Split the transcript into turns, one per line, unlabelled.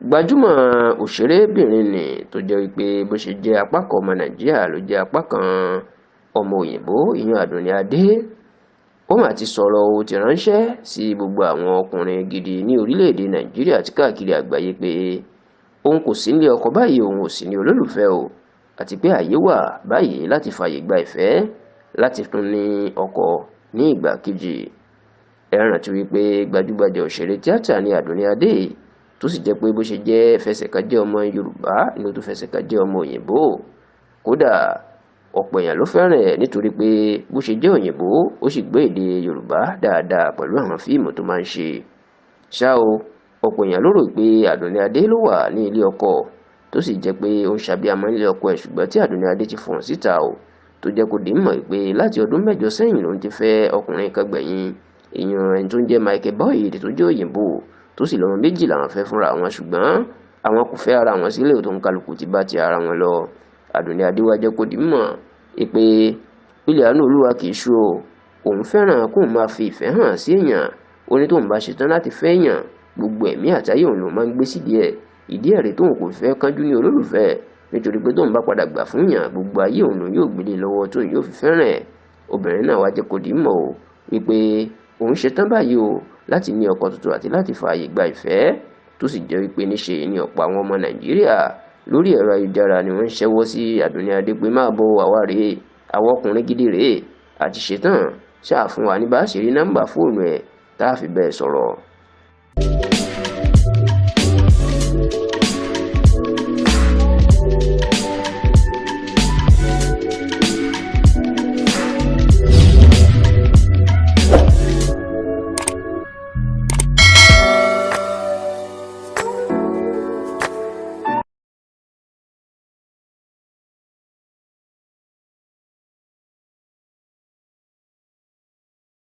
gbajúmọ̀ òṣèrébìnrin nì tó jẹ́ wípé bó ṣe jẹ́ apá kan ọmọ Nàìjíríà ló jẹ́ apá kan ọmọ òyìnbó ìyẹn Àdùnní Adé. Ó mà ti sọ̀rọ̀ ó ti ránṣẹ́ sí gbogbo àwọn ọkùnrin gidi ní orílẹ̀-èdè Nàìjíríà àti káàkiri àgbáyé pé òun kò sí nílé ọkọ báyìí, òun ò sí ní olólùfẹ́ o, àti pé àyè wà báyìí láti fààyè gba ìfẹ́ láti tún ní ọkọ ní ìgbà kejì. Ẹ rántí wípé gbajúgbajà òṣèré tíátà ní Àdùnní Adé tó sì jẹ́ pé bó ṣe jẹ́ fẹsẹ̀kàjẹ́ ọmọ Yorùbá inú tó fẹsẹ̀kàjẹ́ ọmọ òyìnbó. Kódà ọ̀pọ̀ èèyàn ló fẹ́ràn ẹ̀ nítorí pé bó ṣe jẹ́ òyìnbó ó sì gbọ́ èdè Yorùbá dáadáa pẹ̀lú àwọn fíìmù tó máa ń ṣe. Ṣá o, ọ̀pọ̀ èèyàn ló rò pé Àdùnní Adé ló wà ní ilé ọkọ tó sì jẹ́ pé ó ń ṣàbíamọ nílé ọkọ ẹ̀, ṣùgbọ́n tí Àdùnní Adé ti fọ̀n síta o tó jẹ́ kó di mọ̀ pé láti ọdún 8 sẹ́yìn lòun ti fẹ́ ọkùnrin kan gbẹ̀yìn, èèyàn ẹni tó ń jẹ́ Michael Boyd tó jẹ́ òyìnbó tó sì lọ́mọ 2 làwọn fẹ́ fúnra wọn, ṣùgbọ́n àwọn kò fẹ́ ara wọn sílẹ̀ tó ń kálukú ti bá ti ara wọn lọ. Àdùnní Adé wá jẹ́ kó di mọ̀ pé ilẹ̀ àánú Olúwa kì í ṣú o, òun fẹ́ràn kóun máa fi ìfẹ́ hàn sí èèyàn. Ó ní tóun bá ṣetán láti fẹ́ èèyàn, gbogbo ẹ̀mí àtayé òun ló máa ń gbé sídìí ẹ̀. Ìdí ẹ̀rí tóun kò fẹ́ kánjú ní olólùfẹ́, nítorí pé tóun bá padà gbà fún èèyàn, gbogbo ayé òun lòun yóò gbélé lọ́wọ́ tóun yóò fi fẹ́ràn ẹ̀. Obìnrin náà wá jẹ́ kó di mọ̀ o wípé òun ṣetán báyìí o láti ní ọkọ tuntun àti láti fààyè gba ìfẹ́, tó sì jẹ́ wípé níṣe ni ọ̀pọ̀ àwọn ọmọ Nàìjíríà lórí ẹ̀rọ ayélujára ni wọ́n ń ṣẹ́wọ́ sí Àdùnní Adé pé máa bọ̀ àwa rèé, àwọn ọkùnrin gidi rèé, àti ṣetán, ṣáà fún wa ní bá ṣe rí nọ́mbà fóònù ẹ̀ tá a fi bẹ́ẹ̀ sọ̀rọ̀.